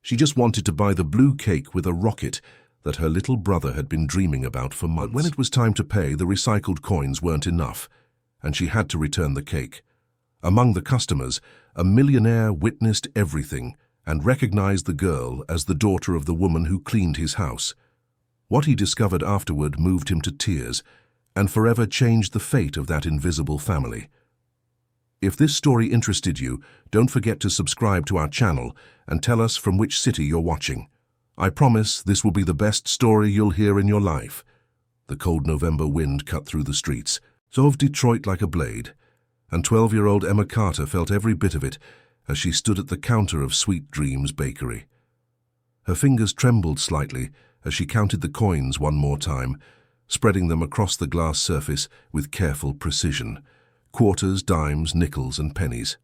She just wanted to buy the blue cake with a rocket that her little brother had been dreaming about for months. But when it was time to pay, the recycled coins weren't enough, and she had to return the cake. Among the customers, a millionaire witnessed everything and recognized the girl as the daughter of the woman who cleaned his house. What he discovered afterward moved him to tears and forever changed the fate of that invisible family. If this story interested you, don't forget to subscribe to our channel and tell us from which city you're watching. I promise this will be the best story you'll hear in your life. The cold November wind cut through the streets, drove Detroit like a blade, and 12-year-old Emma Carter felt every bit of it as she stood at the counter of Sweet Dreams Bakery. Her fingers trembled slightly as she counted the coins one more time, spreading them across the glass surface with careful precision. Quarters, dimes, nickels, and pennies.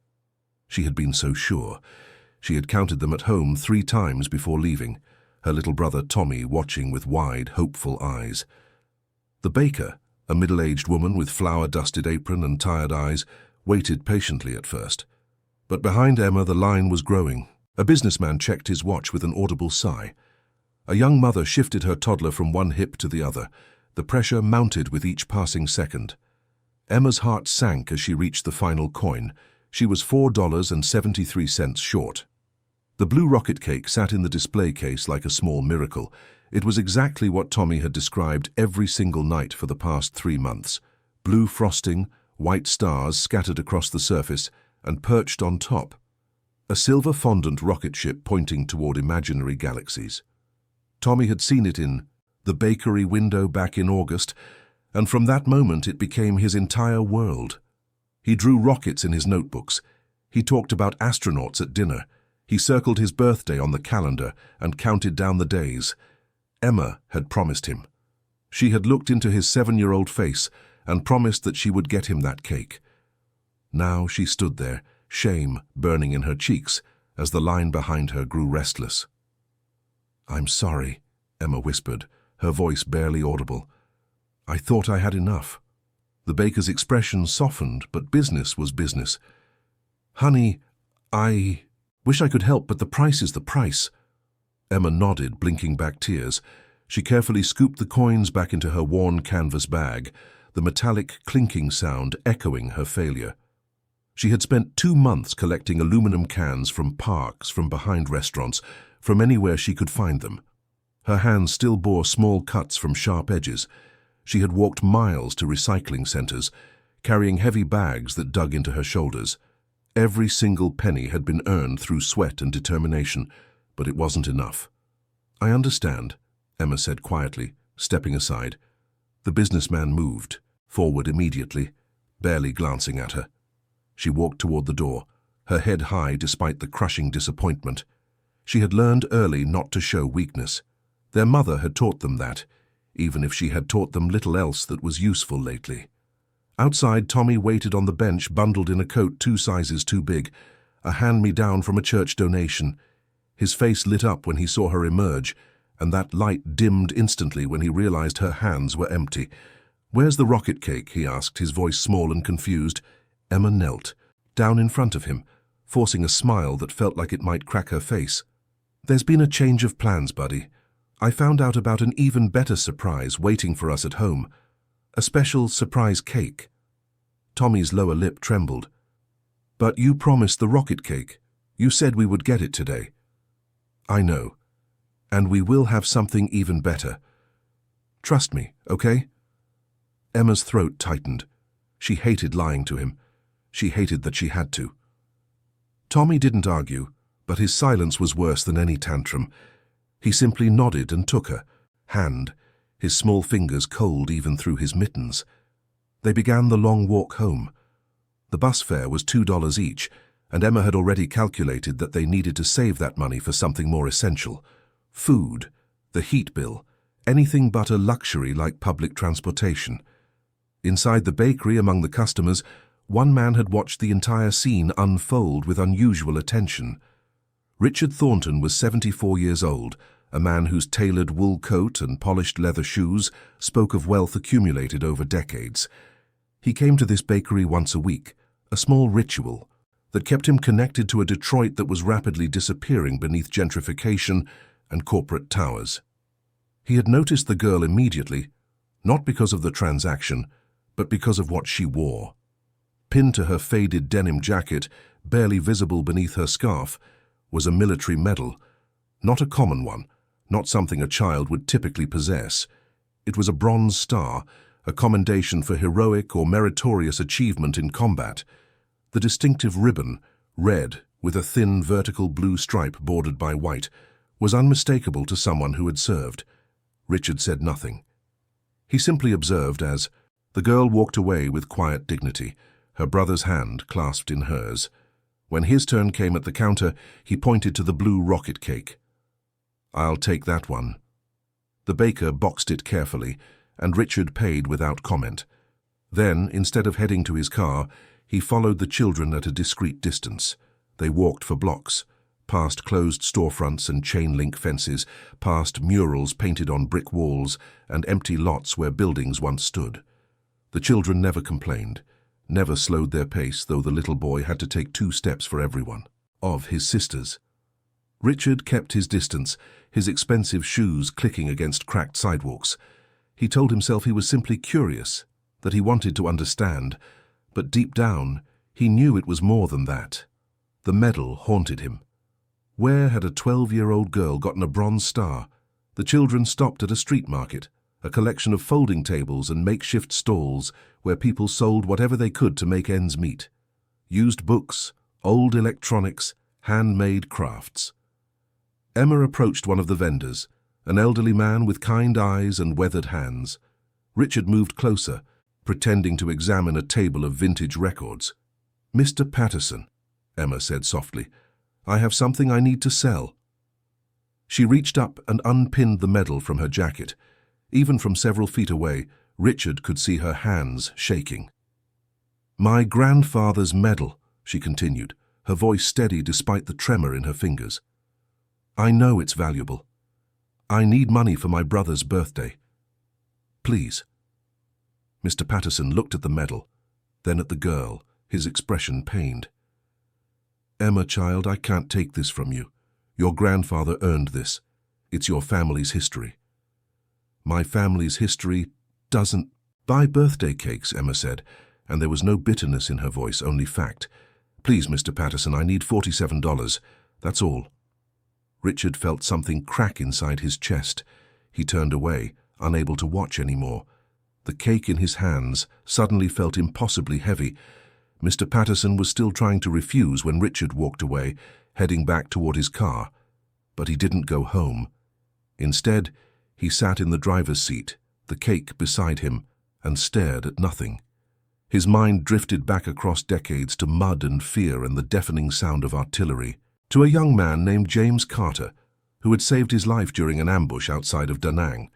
She had been so sure. She had counted them at home 3 times before leaving, her little brother Tommy watching with wide, hopeful eyes. The baker, a middle-aged woman with flour-dusted apron and tired eyes, waited patiently at first. But behind Emma the line was growing. A businessman checked his watch with an audible sigh. A young mother shifted her toddler from one hip to the other. The pressure mounted with each passing second. Emma's heart sank as she reached the final coin. She was $4.73 short. The blue rocket cake sat in the display case like a small miracle. It was exactly what Tommy had described every single night for the past 3 months. Blue frosting, white stars scattered across the surface, and perched on top, a silver fondant rocket ship pointing toward imaginary galaxies. Tommy had seen it in the bakery window back in August, and from that moment it became his entire world. He drew rockets in his notebooks. He talked about astronauts at dinner. He circled his birthday on the calendar and counted down the days. Emma had promised him. She had looked into his 7-year-old face and promised that she would get him that cake. Now she stood there, shame burning in her cheeks as the line behind her grew restless. "I'm sorry," Emma whispered, her voice barely audible. "I thought I had enough." The baker's expression softened, but business was business. "Honey, I wish I could help, but the price is the price." Emma nodded, blinking back tears. She carefully scooped the coins back into her worn canvas bag, the metallic clinking sound echoing her failure. She had spent 2 months collecting aluminum cans from parks, from behind restaurants, from anywhere she could find them. Her hands still bore small cuts from sharp edges. She had walked miles to recycling centers, carrying heavy bags that dug into her shoulders. Every single penny had been earned through sweat and determination, but it wasn't enough. "I understand," Emma said quietly, stepping aside. The businessman moved forward immediately, barely glancing at her. She walked toward the door, her head high despite the crushing disappointment. She had learned early not to show weakness. Their mother had taught them that, even if she had taught them little else that was useful lately. Outside, Tommy waited on the bench, bundled in a coat 2 sizes too big, a hand-me-down from a church donation. His face lit up when he saw her emerge, and that light dimmed instantly when he realized her hands were empty. "Where's the rocket cake?" he asked, his voice small and confused. Emma knelt, down in front of him, forcing a smile that felt like it might crack her face. "There's been a change of plans, buddy. I found out about an even better surprise waiting for us at home. A special surprise cake." Tommy's lower lip trembled. "But you promised the rocket cake. You said we would get it today." "I know. And we will have something even better. Trust me, okay?" Emma's throat tightened. She hated lying to him. She hated that she had to. Tommy didn't argue, but his silence was worse than any tantrum. He simply nodded and took her hand, his small fingers cold even through his mittens. They began the long walk home. The bus fare was $2 each, and Emma had already calculated that they needed to save that money for something more essential. Food, the heat bill, anything but a luxury like public transportation. Inside the bakery, among the customers, one man had watched the entire scene unfold with unusual attention. Richard Thornton was 74 years old, a man whose tailored wool coat and polished leather shoes spoke of wealth accumulated over decades. He came to this bakery once a week, a small ritual, that kept him connected to a Detroit that was rapidly disappearing beneath gentrification and corporate towers. He had noticed the girl immediately, not because of the transaction, but because of what she wore. Pinned to her faded denim jacket, barely visible beneath her scarf, was a military medal. Not a common one, not something a child would typically possess. It was a bronze star, a commendation for heroic or meritorious achievement in combat. The distinctive ribbon, red with a thin vertical blue stripe bordered by white, was unmistakable to someone who had served. Richard said nothing. He simply observed as the girl walked away with quiet dignity, her brother's hand clasped in hers. When his turn came at the counter, he pointed to the blue rocket cake. "I'll take that one." The baker boxed it carefully, and Richard paid without comment. Then, instead of heading to his car, he followed the children at a discreet distance. They walked for blocks, past closed storefronts and chain-link fences, past murals painted on brick walls and empty lots where buildings once stood. The children never complained, never slowed their pace, though the little boy had to take 2 steps for every one of his sisters. Richard kept his distance, his expensive shoes clicking against cracked sidewalks. He told himself he was simply curious, that he wanted to understand, but deep down, he knew it was more than that. The medal haunted him. Where had a 12-year-old girl gotten a bronze star? The children stopped at a street market, a collection of folding tables and makeshift stalls where people sold whatever they could to make ends meet. Used books, old electronics, handmade crafts. Emma approached one of the vendors, an elderly man with kind eyes and weathered hands. Richard moved closer, pretending to examine a table of vintage records. "Mr. Patterson," Emma said softly, "I have something I need to sell." She reached up and unpinned the medal from her jacket. Even from several feet away, Richard could see her hands shaking. "My grandfather's medal," she continued, her voice steady despite the tremor in her fingers. "I know it's valuable. I need money for my brother's birthday. Please." Mr. Patterson looked at the medal, then at the girl, his expression pained. "Emma, child, I can't take this from you. Your grandfather earned this. It's your family's history." "My family's history doesn't buy birthday cakes," Emma said, and there was no bitterness in her voice, only fact. "Please, Mr. Patterson, I need $47. That's all." Richard felt something crack inside his chest. He turned away, unable to watch anymore. The cake in his hands suddenly felt impossibly heavy. Mr. Patterson was still trying to refuse when Richard walked away, heading back toward his car. But he didn't go home. Instead, he sat in the driver's seat, the cake beside him, and stared at nothing. His mind drifted back across decades to mud and fear and the deafening sound of artillery, to a young man named James Carter, who had saved his life during an ambush outside of Da Nang.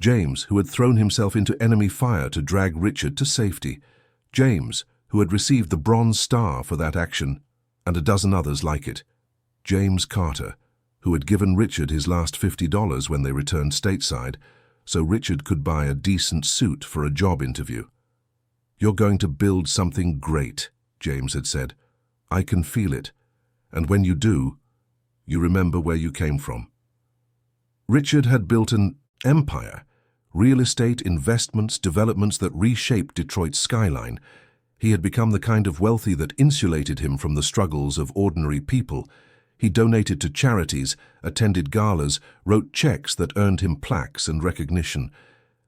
James, who had thrown himself into enemy fire to drag Richard to safety. James, who had received the Bronze Star for that action, and a dozen others like it. James Carter, who had given Richard his last $50 when they returned stateside, so Richard could buy a decent suit for a job interview. "You're going to build something great," James had said. "I can feel it. And when you do, you remember where you came from." Richard had built an empire, real estate, investments, developments that reshaped Detroit's skyline. He had become the kind of wealthy that insulated him from the struggles of ordinary people. He donated to charities, attended galas, wrote checks that earned him plaques and recognition.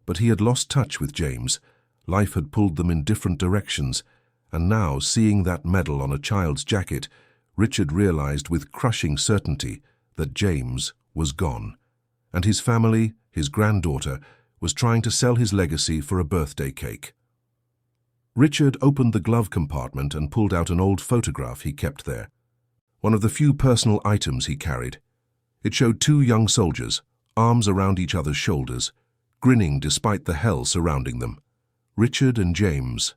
But he had lost touch with James. Life had pulled them in different directions, and now, seeing that medal on a child's jacket, Richard realized with crushing certainty that James was gone, and his family, his granddaughter, was trying to sell his legacy for a birthday cake. Richard opened the glove compartment and pulled out an old photograph he kept there, one of the few personal items he carried. It showed 2 young soldiers, arms around each other's shoulders, grinning despite the hell surrounding them. Richard and James,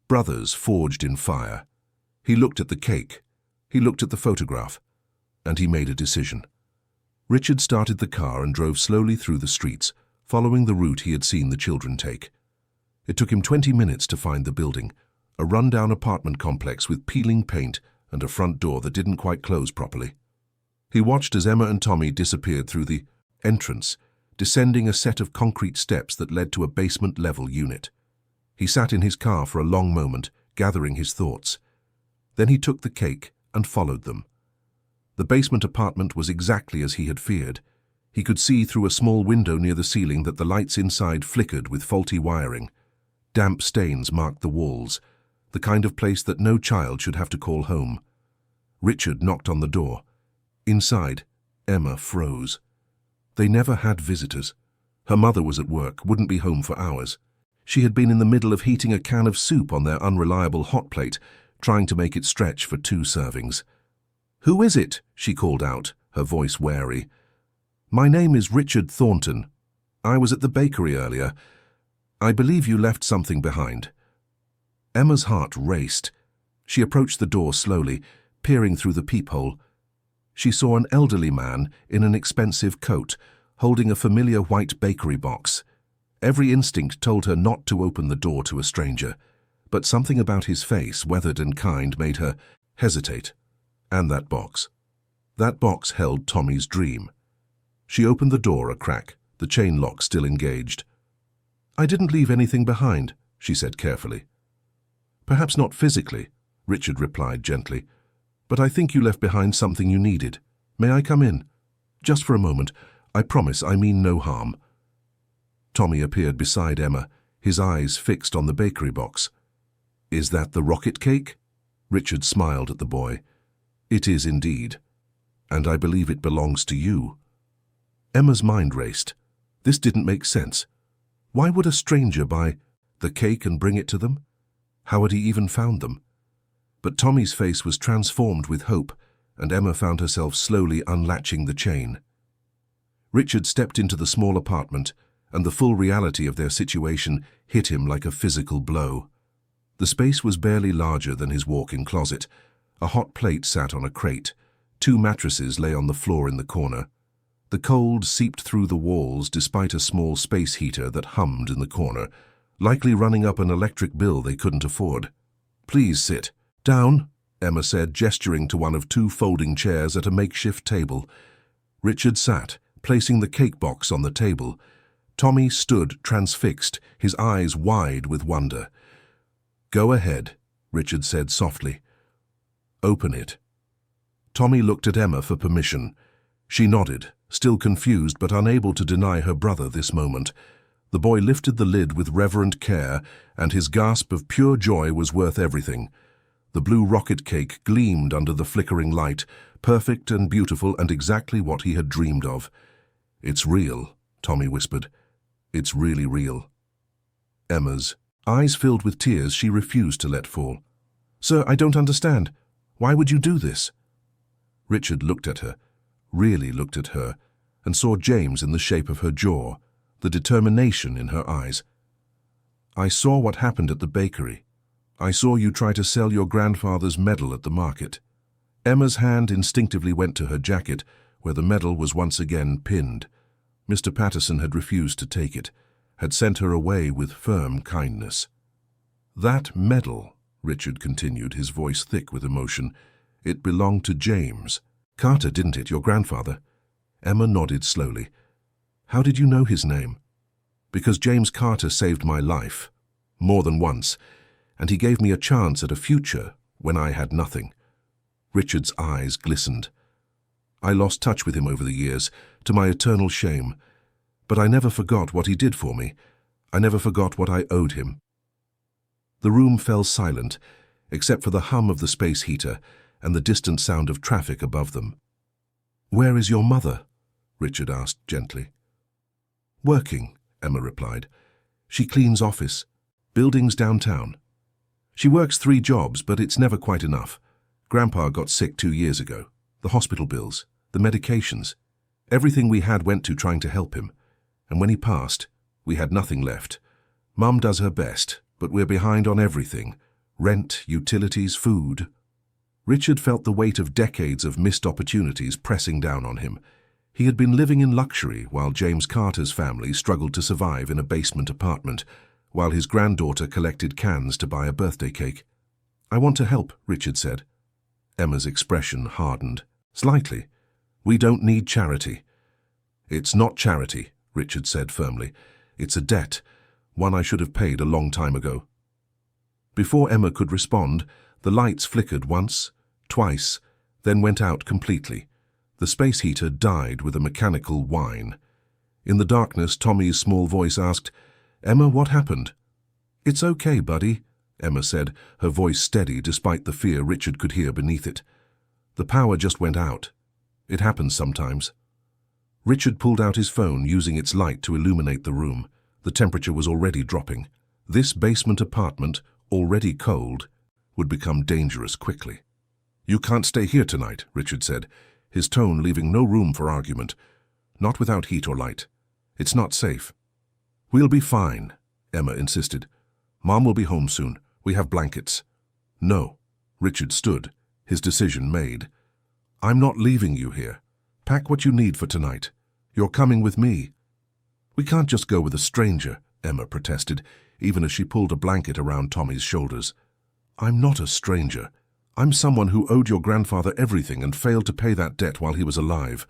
brothers forged in fire. He looked at the cake. He looked at the photograph, and he made a decision. Richard started the car and drove slowly through the streets, following the route he had seen the children take. It took him 20 minutes to find the building, a rundown apartment complex with peeling paint, and a front door that didn't quite close properly. He watched as Emma and Tommy disappeared through the entrance, descending a set of concrete steps that led to a basement-level unit. He sat in his car for a long moment, gathering his thoughts. Then he took the cake and followed them. The basement apartment was exactly as he had feared. He could see through a small window near the ceiling that the lights inside flickered with faulty wiring. Damp stains marked the walls, the kind of place that no child should have to call home. Richard knocked on the door. Inside, Emma froze. They never had visitors. Her mother was at work, wouldn't be home for hours. She had been in the middle of heating a can of soup on their unreliable hot plate, trying to make it stretch for 2 servings. "Who is it?" she called out, her voice wary. "My name is Richard Thornton. I was at the bakery earlier. I believe you left something behind." Emma's heart raced. She approached the door slowly, peering through the peephole. She saw an elderly man in an expensive coat, holding a familiar white bakery box. Every instinct told her not to open the door to a stranger, but something about his face, weathered and kind, made her hesitate. And that box. That box held Tommy's dream. She opened the door a crack, the chain lock still engaged. "I didn't leave anything behind," she said carefully. "Perhaps not physically," Richard replied gently, "but I think you left behind something you needed. May I come in? Just for a moment. I promise I mean no harm." Tommy appeared beside Emma, his eyes fixed on the bakery box. "Is that the rocket cake?" Richard smiled at the boy. "It is indeed. And I believe it belongs to you." Emma's mind raced. This didn't make sense. Why would a stranger buy the cake and bring it to them? How had he even found them? But Tommy's face was transformed with hope, and Emma found herself slowly unlatching the chain. Richard stepped into the small apartment, and the full reality of their situation hit him like a physical blow. The space was barely larger than his walk-in closet. A hot plate sat on a crate. 2 mattresses lay on the floor in the corner. The cold seeped through the walls despite a small space heater that hummed in the corner, likely running up an electric bill they couldn't afford. "Please sit down," Emma said, gesturing to one of 2 folding chairs at a makeshift table. Richard sat, placing the cake box on the table. Tommy stood transfixed, his eyes wide with wonder. "Go ahead," Richard said softly. "Open it." Tommy looked at Emma for permission. She nodded, still confused but unable to deny her brother this moment. The boy lifted the lid with reverent care, and his gasp of pure joy was worth everything. The blue rocket cake gleamed under the flickering light, perfect and beautiful and exactly what he had dreamed of. "It's real," Tommy whispered. "It's really real." Emma's eyes filled with tears she refused to let fall. "Sir, I don't understand. Why would you do this?" Richard looked at her, really looked at her, and saw James in the shape of her jaw, the determination in her eyes. "I saw what happened at the bakery. I saw you try to sell your grandfather's medal at the market." Emma's hand instinctively went to her jacket, where the medal was once again pinned. Mr. Patterson had refused to take it, had sent her away with firm kindness. "That medal," Richard continued, his voice thick with emotion, "it belonged to James. Carter, didn't it, your grandfather?" Emma nodded slowly. "How did you know his name?" "Because James Carter saved my life, more than once, and he gave me a chance at a future when I had nothing." Richard's eyes glistened. "I lost touch with him over the years, to my eternal shame, but I never forgot what he did for me. I never forgot what I owed him." The room fell silent, except for the hum of the space heater and the distant sound of traffic above them. "Where is your mother?" Richard asked gently. "Working," Emma replied. "She cleans office, buildings downtown. She works 3 jobs, but it's never quite enough. Grandpa got sick 2 years ago. The hospital bills, the medications, everything we had went to trying to help him. And when he passed, we had nothing left. Mum does her best, but we're behind on everything. Rent, utilities, food." Richard felt the weight of decades of missed opportunities pressing down on him. He had been living in luxury while James Carter's family struggled to survive in a basement apartment, while his granddaughter collected cans to buy a birthday cake. "I want to help," Richard said. Emma's expression hardened. Slightly. We don't need charity. It's not charity, Richard said firmly. It's a debt, one I should have paid a long time ago. Before Emma could respond, the lights flickered once, twice, then went out completely. The space heater died with a mechanical whine. In the darkness, Tommy's small voice asked, "Emma, what happened?" "It's okay, buddy," Emma said, her voice steady despite the fear Richard could hear beneath it. "The power just went out. It happens sometimes." Richard pulled out his phone, using its light to illuminate the room. The temperature was already dropping. This basement apartment, already cold, would become dangerous quickly. "You can't stay here tonight," Richard said, his tone leaving no room for argument. "Not without heat or light. It's not safe." "We'll be fine," Emma insisted. "Mom will be home soon. We have blankets." "No." Richard stood, his decision made. "I'm not leaving you here. Pack what you need for tonight. You're coming with me." "We can't just go with a stranger," Emma protested, even as she pulled a blanket around Tommy's shoulders. "I'm not a stranger. I'm someone who owed your grandfather everything and failed to pay that debt while he was alive.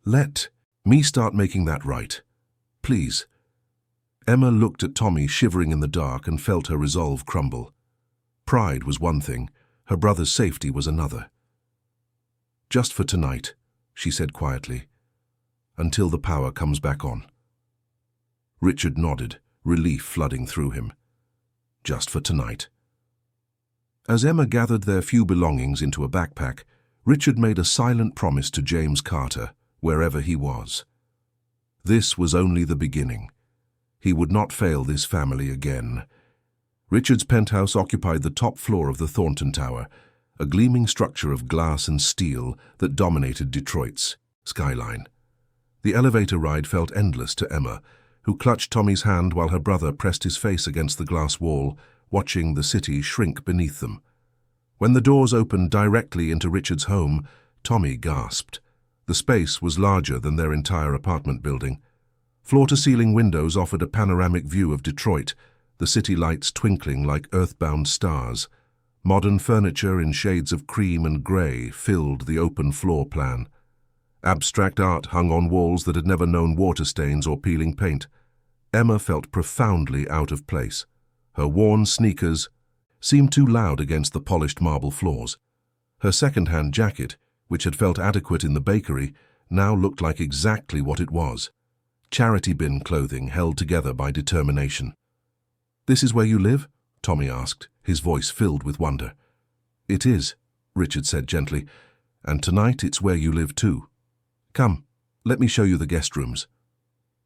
Let me start making that right. Please." Emma looked at Tommy shivering in the dark and felt her resolve crumble. Pride was one thing, her brother's safety was another. "Just for tonight," she said quietly, "until the power comes back on." Richard nodded, relief flooding through him. Just for tonight. As Emma gathered their few belongings into a backpack, Richard made a silent promise to James Carter, wherever he was. This was only the beginning. He would not fail this family again. Richard's penthouse occupied the top floor of the Thornton Tower, a gleaming structure of glass and steel that dominated Detroit's skyline. The elevator ride felt endless to Emma, who clutched Tommy's hand while her brother pressed his face against the glass wall, watching the city shrink beneath them. When the doors opened directly into Richard's home, Tommy gasped. The space was larger than their entire apartment building. Floor-to-ceiling windows offered a panoramic view of Detroit, the city lights twinkling like earthbound stars. Modern furniture in shades of cream and grey filled the open floor plan. Abstract art hung on walls that had never known water stains or peeling paint. Emma felt profoundly out of place. Her worn sneakers seemed too loud against the polished marble floors. Her second-hand jacket, which had felt adequate in the bakery, now looked like exactly what it was. Charity bin clothing held together by determination. "This is where you live?" Tommy asked, his voice filled with wonder. "It is," Richard said gently, "and tonight it's where you live too. Come, let me show you the guest rooms."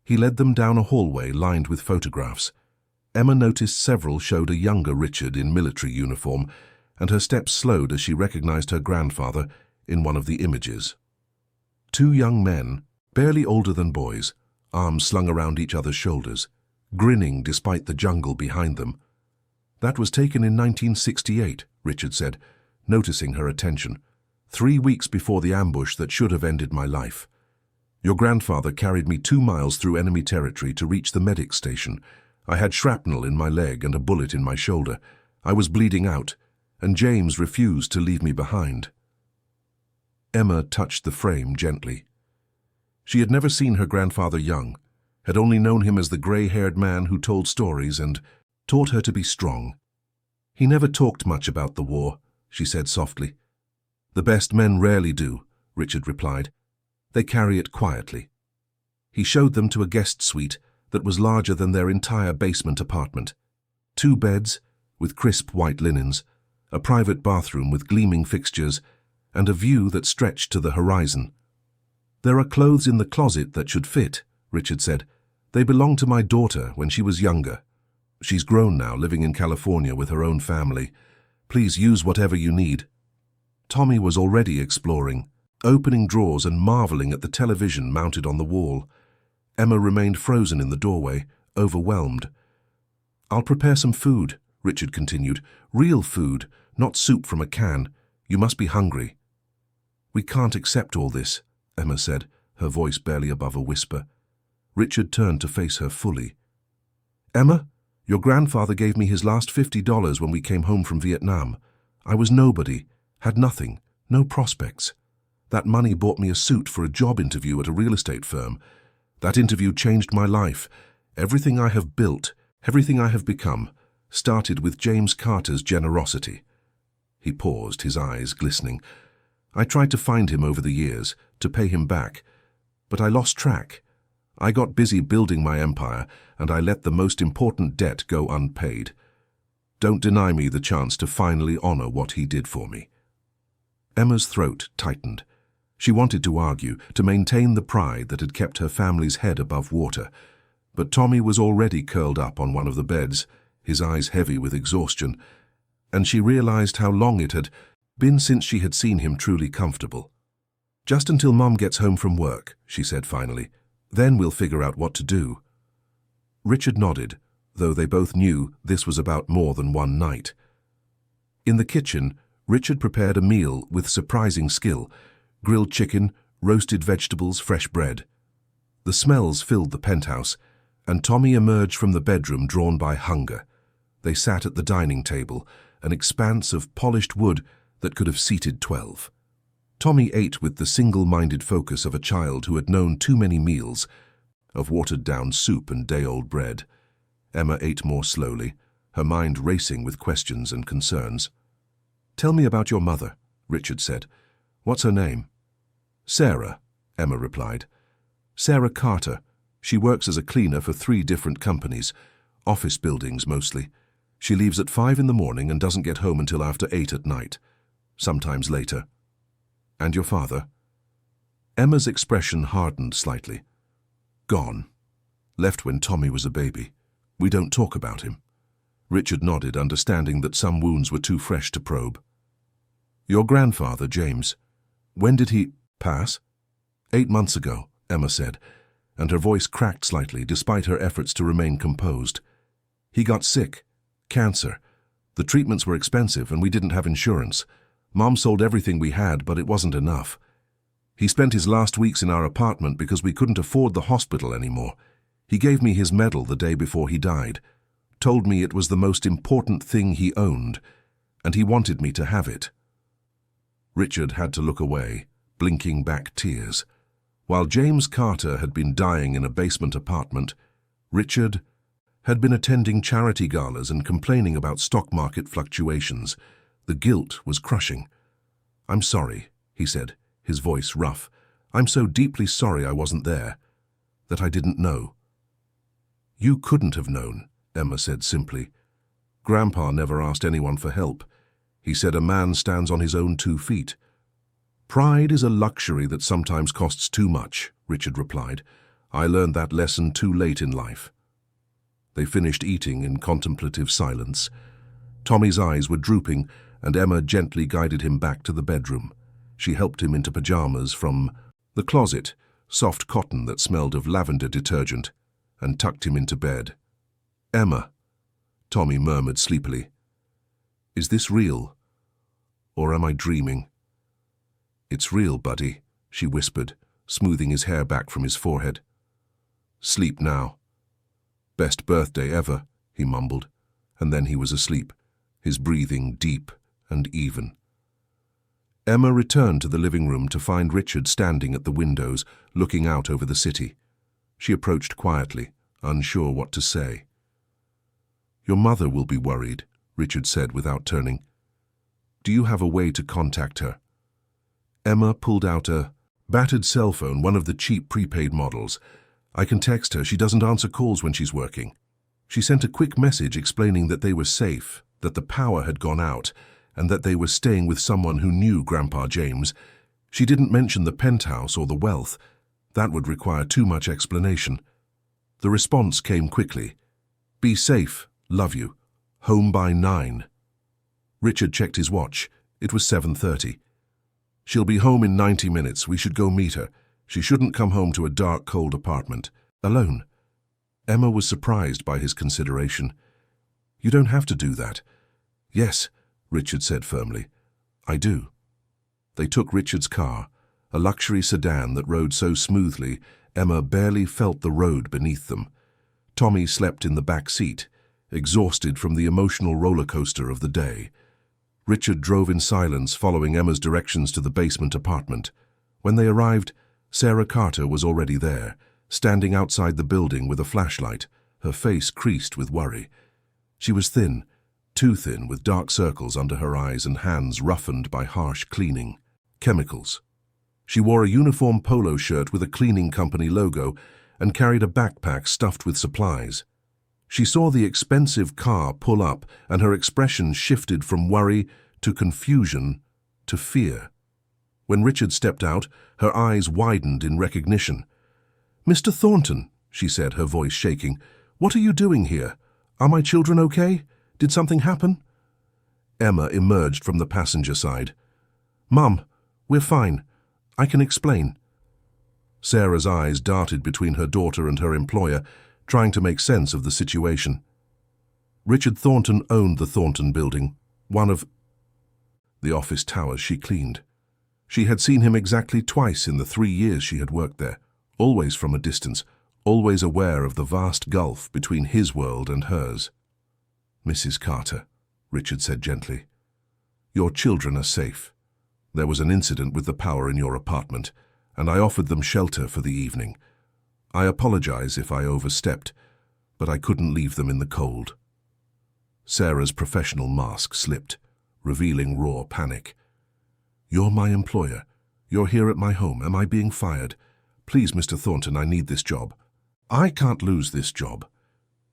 He led them down a hallway lined with photographs. Emma noticed several showed a younger Richard in military uniform, and her steps slowed as she recognized her grandfather in one of the images. Two young men, barely older than boys, arms slung around each other's shoulders, grinning despite the jungle behind them. "That was taken in 1968, Richard said, noticing her attention. 3 weeks before the ambush that should have ended my life. Your grandfather carried me 2 miles through enemy territory to reach the medic station. I had shrapnel in my leg and a bullet in my shoulder. I was bleeding out, and James refused to leave me behind." Emma touched the frame gently. She had never seen her grandfather young, had only known him as the grey-haired man who told stories and taught her to be strong. "He never talked much about the war," she said softly. "The best men rarely do," Richard replied. "They carry it quietly." He showed them to a guest suite that was larger than their entire basement apartment. 2 beds, with crisp white linens, a private bathroom with gleaming fixtures, and a view that stretched to the horizon. "There are clothes in the closet that should fit," Richard said. "They belonged to my daughter when she was younger. She's grown now, living in California with her own family. Please use whatever you need." Tommy was already exploring, opening drawers and marveling at the television mounted on the wall. Emma remained frozen in the doorway, overwhelmed. "I'll prepare some food," Richard continued. "Real food, not soup from a can. You must be hungry." "We can't accept all this," Emma said, her voice barely above a whisper. Richard turned to face her fully. "Emma, your grandfather gave me his last $50 when we came home from Vietnam. I was nobody, Had nothing, no prospects. That money bought me a suit for a job interview at a real estate firm. That interview changed my life. Everything I have built, everything I have become, started with James Carter's generosity." He paused, his eyes glistening. "I tried to find him over the years, to pay him back, but I lost track. I got busy building my empire, and I let the most important debt go unpaid. Don't deny me the chance to finally honor what he did for me." Emma's throat tightened. She wanted to argue, to maintain the pride that had kept her family's head above water, but Tommy was already curled up on one of the beds, his eyes heavy with exhaustion, and she realized how long it had been since she had seen him truly comfortable. "Just until Mum gets home from work," she said finally. "Then we'll figure out what to do." Richard nodded, though they both knew this was about more than one night. In the kitchen, Richard prepared a meal with surprising skill: grilled chicken, roasted vegetables, fresh bread. The smells filled the penthouse, and Tommy emerged from the bedroom drawn by hunger. They sat at the dining table, an expanse of polished wood that could have seated 12. Tommy ate with the single-minded focus of a child who had known too many meals, of watered-down soup and day-old bread. Emma ate more slowly, her mind racing with questions and concerns. "Tell me about your mother," Richard said. "What's her name?" "Sarah," Emma replied. "Sarah Carter. She works as a cleaner for 3 different companies, office buildings mostly. She leaves at 5 in the morning and doesn't get home until after 8 at night, sometimes later." "And your father?" Emma's expression hardened slightly. "Gone. Left when Tommy was a baby. We don't talk about him." Richard nodded, understanding that some wounds were too fresh to probe. "Your grandfather, James. When did he pass?" 8 months ago, Emma said, and her voice cracked slightly despite her efforts to remain composed. "He got sick. Cancer. The treatments were expensive and we didn't have insurance. Mom sold everything we had, but it wasn't enough. He spent his last weeks in our apartment because we couldn't afford the hospital anymore. He gave me his medal the day before he died, told me it was the most important thing he owned, and he wanted me to have it." Richard had to look away, blinking back tears. While James Carter had been dying in a basement apartment, Richard had been attending charity galas and complaining about stock market fluctuations. The guilt was crushing. "I'm sorry," he said, his voice rough. "I'm so deeply sorry I wasn't there, that I didn't know." "You couldn't have known," Emma said simply. "Grandpa never asked anyone for help. He said a man stands on his own 2 feet. Pride is a luxury that sometimes costs too much," Richard replied. "I learned that lesson too late in life." They finished eating in contemplative silence. Tommy's eyes were drooping, and Emma gently guided him back to the bedroom. She helped him into pajamas from the closet, soft cotton that smelled of lavender detergent, and tucked him into bed. "Emma," Tommy murmured sleepily, "is this real, or am I dreaming?" "It's real, buddy," she whispered, smoothing his hair back from his forehead. "Sleep now." "Best birthday ever," he mumbled, and then he was asleep, his breathing deep and even. Emma returned to the living room to find Richard standing at the windows, looking out over the city. She approached quietly, unsure what to say. "Your mother will be worried," Richard said without turning. "Do you have a way to contact her?" Emma pulled out a battered cell phone, one of the cheap prepaid models. "I can text her. She doesn't answer calls when she's working." She sent a quick message explaining that they were safe, that the power had gone out, and that they were staying with someone who knew Grandpa James. She didn't mention the penthouse or the wealth. That would require too much explanation. The response came quickly. "Be safe. Love you. Home by 9. Richard checked his watch. It was 7:30. "She'll be home in 90 minutes. We should go meet her. She shouldn't come home to a dark, cold apartment. Alone." Emma was surprised by his consideration. "You don't have to do that." "Yes," Richard said firmly. "I do." They took Richard's car, a luxury sedan that rode so smoothly Emma barely felt the road beneath them. Tommy slept in the back seat, exhausted from the emotional roller coaster of the day. Richard drove in silence, following Emma's directions to the basement apartment. When they arrived, Sarah Carter was already there, standing outside the building with a flashlight, her face creased with worry. She was thin, too thin, with dark circles under her eyes and hands roughened by harsh cleaning. Chemicals. She wore a uniform polo shirt with a cleaning company logo and carried a backpack stuffed with supplies. She saw the expensive car pull up, and her expression shifted from worry to confusion to fear. When Richard stepped out, her eyes widened in recognition. "Mr. Thornton," she said, her voice shaking, "what are you doing here? Are my children okay? Did something happen?" Emma emerged from the passenger side. "Mum, we're fine. I can explain." Sarah's eyes darted between her daughter and her employer, trying to make sense of the situation. Richard Thornton owned the Thornton building, one of the office towers she cleaned. She had seen him exactly twice in the 3 years she had worked there, always from a distance, always aware of the vast gulf between his world and hers. "Mrs. Carter," Richard said gently, "your children are safe. There was an incident with the power in your apartment, and I offered them shelter for the evening. I apologize if I overstepped, but I couldn't leave them in the cold." Sarah's professional mask slipped, revealing raw panic. "You're my employer. You're here at my home. Am I being fired? Please, Mr. Thornton, I need this job. I can't lose this job."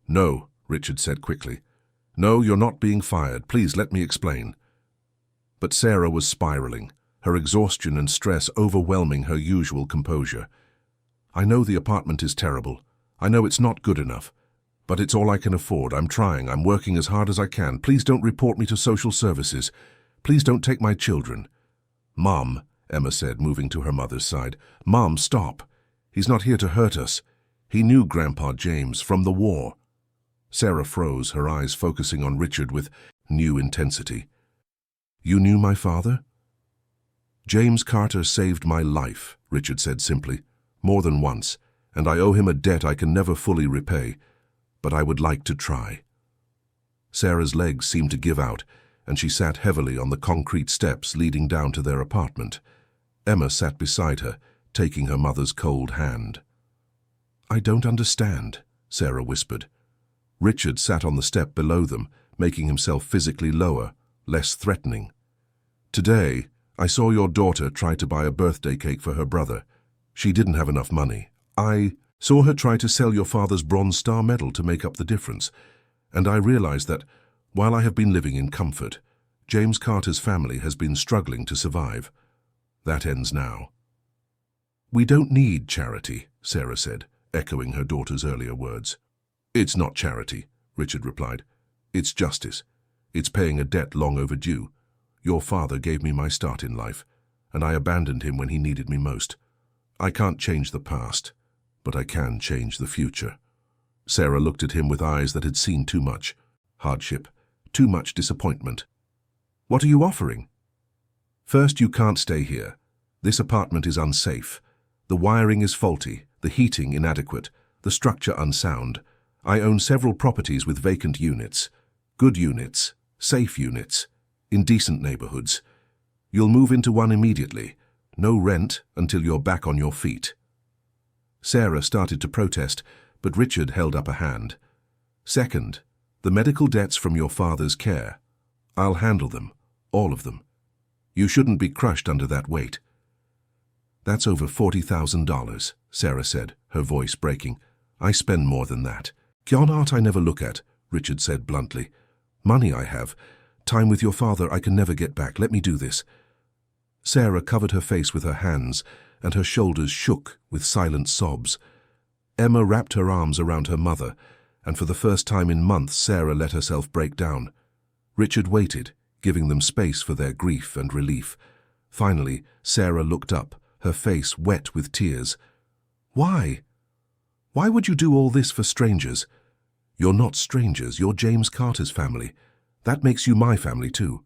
"No," Richard said quickly. "No, you're not being fired. Please let me explain." But Sarah was spiraling, her exhaustion and stress overwhelming her usual composure. "I know the apartment is terrible. I know it's not good enough. But it's all I can afford. I'm trying. I'm working as hard as I can. Please don't report me to social services. Please don't take my children." "Mom," Emma said, moving to her mother's side. "Mom, stop. He's not here to hurt us. He knew Grandpa James from the war." Sarah froze, her eyes focusing on Richard with new intensity. "You knew my father?" "James Carter saved my life," Richard said simply, "more than once, and I owe him a debt I can never fully repay, but I would like to try." Sarah's legs seemed to give out, and she sat heavily on the concrete steps leading down to their apartment. Emma sat beside her, taking her mother's cold hand. "I don't understand," Sarah whispered. Richard sat on the step below them, making himself physically lower, less threatening. "Today, I saw your daughter try to buy a birthday cake for her brother. She didn't have enough money. I saw her try to sell your father's Bronze Star medal to make up the difference, and I realized that, while I have been living in comfort, James Carter's family has been struggling to survive. That ends now." "We don't need charity," Sarah said, echoing her daughter's earlier words. "It's not charity," Richard replied. "It's justice. It's paying a debt long overdue. Your father gave me my start in life, and I abandoned him when he needed me most. I can't change the past, but I can change the future." Sarah looked at him with eyes that had seen too much hardship, too much disappointment. "What are you offering?" "First, you can't stay here. This apartment is unsafe. The wiring is faulty, the heating inadequate, the structure unsound. I own several properties with vacant units. Good units, safe units, in decent neighborhoods. You'll move into one immediately. No rent until you're back on your feet." Sarah started to protest, but Richard held up a hand. "Second, the medical debts from your father's care. I'll handle them, all of them. You shouldn't be crushed under that weight." "That's over $40,000, Sarah said, her voice breaking. "I spend more than that." "Yon art I never look at," Richard said bluntly. "Money I have. Time with your father I can never get back. Let me do this." Sarah covered her face with her hands, and her shoulders shook with silent sobs. Emma wrapped her arms around her mother, and for the first time in months Sarah let herself break down. Richard waited, giving them space for their grief and relief. Finally, Sarah looked up, her face wet with tears. "Why? Why would you do all this for strangers? You're not strangers, you're James Carter's family. That makes you my family too."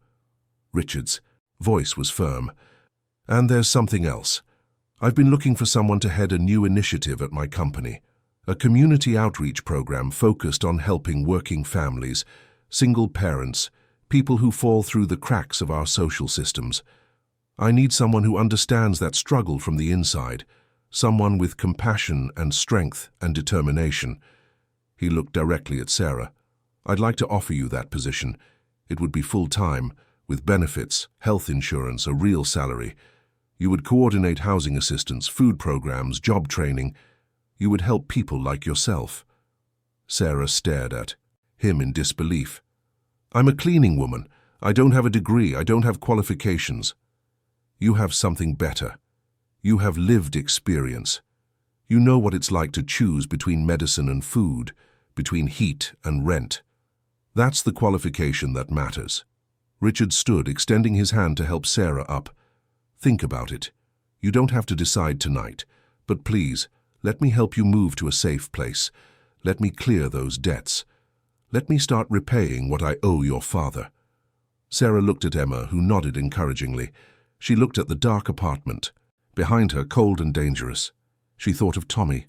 Richard's voice was firm. "And there's something else. I've been looking for someone to head a new initiative at my company, a community outreach program focused on helping working families, single parents, people who fall through the cracks of our social systems. I need someone who understands that struggle from the inside, someone with compassion and strength and determination. He looked directly at Sarah. I'd like to offer you that position. It would be full-time, with benefits, health insurance, a real salary. You would coordinate housing assistance, food programs, job training. You would help people like yourself. Sarah stared at him in disbelief. I'm a cleaning woman. I don't have a degree. I don't have qualifications. You have something better. You have lived experience. You know what it's like to choose between medicine and food, between heat and rent. That's the qualification that matters. Richard stood, extending his hand to help Sarah up. Think about it. You don't have to decide tonight, but please, let me help you move to a safe place. Let me clear those debts. Let me start repaying what I owe your father. Sarah looked at Emma, who nodded encouragingly. She looked at the dark apartment. Behind her, cold and dangerous. She thought of Tommy,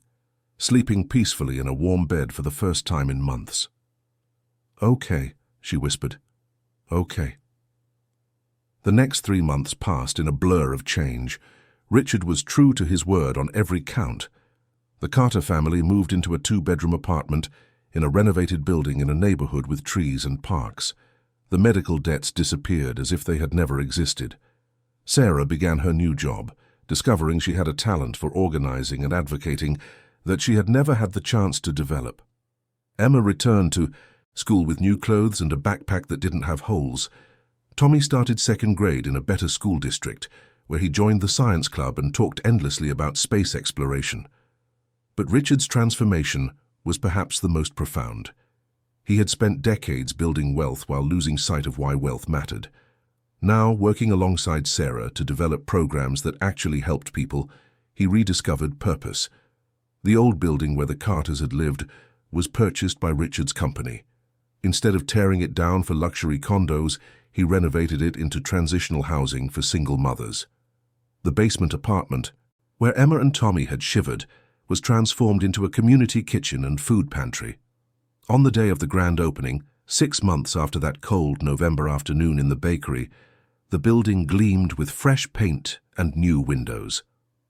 sleeping peacefully in a warm bed for the first time in months. Okay, she whispered. Okay. The next 3 months passed in a blur of change. Richard was true to his word on every count. The Carter family moved into a 2-bedroom apartment in a renovated building in a neighborhood with trees and parks. The medical debts disappeared as if they had never existed. Sarah began her new job, discovering she had a talent for organizing and advocating that she had never had the chance to develop. Emma returned to school with new clothes and a backpack that didn't have holes. Tommy started 2nd grade in a better school district, where he joined the science club and talked endlessly about space exploration. But Richard's transformation was perhaps the most profound. He had spent decades building wealth while losing sight of why wealth mattered. Now, working alongside Sarah to develop programs that actually helped people, he rediscovered purpose. The old building where the Carters had lived was purchased by Richard's company. Instead of tearing it down for luxury condos, he renovated it into transitional housing for single mothers. The basement apartment, where Emma and Tommy had shivered, was transformed into a community kitchen and food pantry. On the day of the grand opening, 6 months after that cold November afternoon in the bakery, the building gleamed with fresh paint and new windows.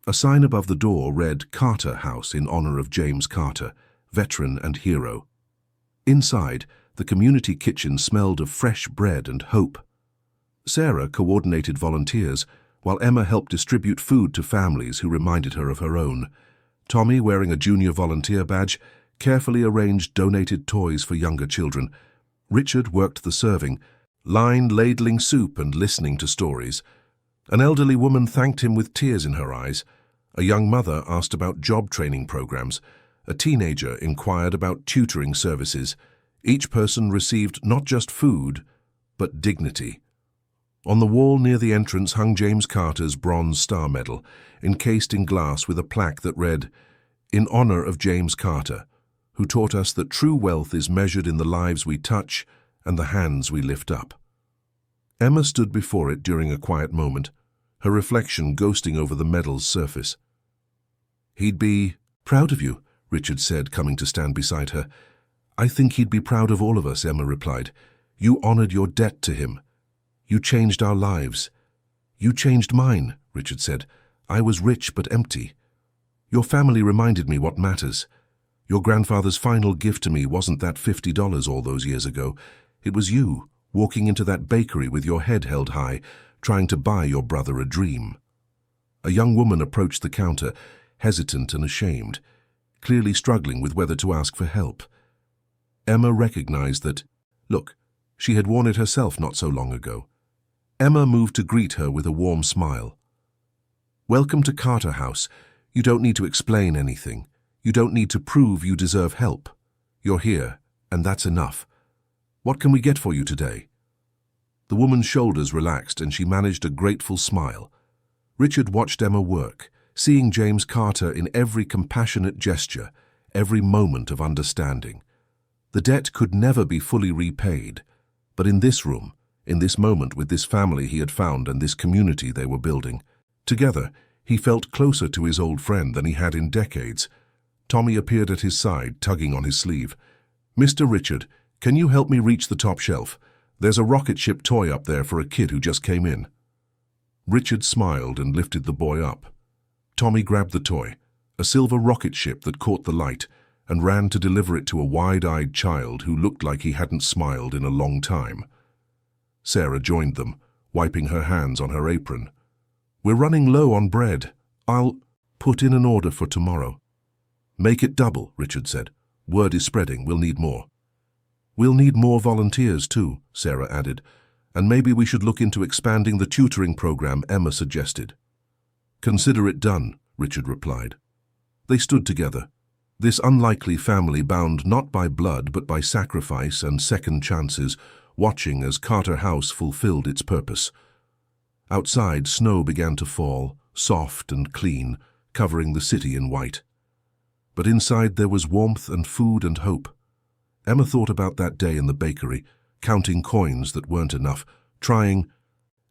A sign above the door read Carter House in honor of James Carter, veteran and hero. Inside, the community kitchen smelled of fresh bread and hope. Sarah coordinated volunteers, while Emma helped distribute food to families who reminded her of her own. Tommy, wearing a junior volunteer badge, carefully arranged donated toys for younger children. Richard worked the serving line, ladling soup and listening to stories. An elderly woman thanked him with tears in her eyes. A young mother asked about job training programs. A teenager inquired about tutoring services. Each person received not just food, but dignity. On the wall near the entrance hung James Carter's Bronze Star Medal, encased in glass with a plaque that read, "In honor of James Carter, who taught us that true wealth is measured in the lives we touch and the hands we lift up." Emma stood before it during a quiet moment, her reflection ghosting over the medal's surface. "He'd be proud of you," Richard said, coming to stand beside her. "I think he'd be proud of all of us," Emma replied. "You honored your debt to him. You changed our lives." "You changed mine," Richard said. "I was rich but empty. Your family reminded me what matters. Your grandfather's final gift to me wasn't that $50 all those years ago. It was you, walking into that bakery with your head held high, trying to buy your brother a dream." A young woman approached the counter, hesitant and ashamed, clearly struggling with whether to ask for help. Emma recognized that, look, she had worn it herself not so long ago. Emma moved to greet her with a warm smile. "Welcome to Carter House. You don't need to explain anything. You don't need to prove you deserve help. You're here, and that's enough. What can we get for you today?" The woman's shoulders relaxed and she managed a grateful smile. Richard watched Emma work, seeing James Carter in every compassionate gesture, every moment of understanding. The debt could never be fully repaid, but in this room, in this moment with this family he had found and this community they were building, together he felt closer to his old friend than he had in decades. Tommy appeared at his side, tugging on his sleeve. "Mr. Richard, can you help me reach the top shelf? There's a rocket ship toy up there for a kid who just came in. Richard smiled and lifted the boy up. Tommy grabbed the toy, a silver rocket ship that caught the light, and ran to deliver it to a wide-eyed child who looked like he hadn't smiled in a long time. Sarah joined them, wiping her hands on her apron. "We're running low on bread. I'll put in an order for tomorrow." "Make it double," Richard said. "Word is spreading, we'll need more." "We'll need more volunteers too," Sarah added, "and maybe we should look into expanding the tutoring program Emma suggested." "Consider it done," Richard replied. They stood together, this unlikely family bound not by blood but by sacrifice and second chances, watching as Carter House fulfilled its purpose. Outside, snow began to fall, soft and clean, covering the city in white. But inside there was warmth and food and hope. Emma thought about that day in the bakery, counting coins that weren't enough, trying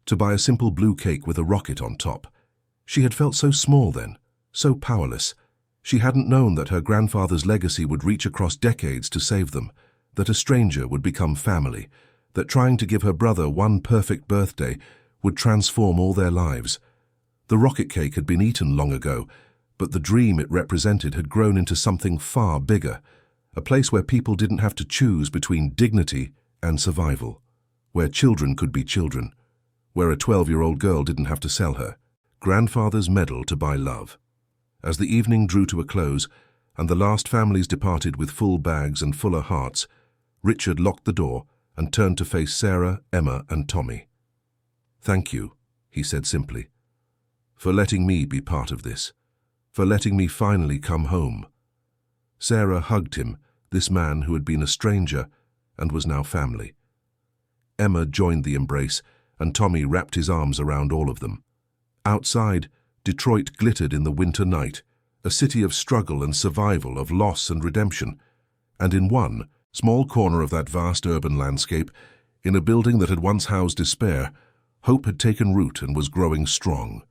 to buy a simple blue cake with a rocket on top. She had felt so small then, so powerless. She hadn't known that her grandfather's legacy would reach across decades to save them, that a stranger would become family, that trying to give her brother one perfect birthday would transform all their lives. The rocket cake had been eaten long ago, but the dream it represented had grown into something far bigger, a place where people didn't have to choose between dignity and survival, where children could be children, where a 12-year-old girl didn't have to sell her grandfather's medal to buy love. As the evening drew to a close, and the last families departed with full bags and fuller hearts, Richard locked the door and turned to face Sarah, Emma, and Tommy. "Thank you," he said simply, "for letting me be part of this, for letting me finally come home." Sarah hugged him, this man who had been a stranger and was now family. Emma joined the embrace, and Tommy wrapped his arms around all of them. Outside, Detroit glittered in the winter night, a city of struggle and survival, of loss and redemption. And in one small corner of that vast urban landscape, in a building that had once housed despair, hope had taken root and was growing strong.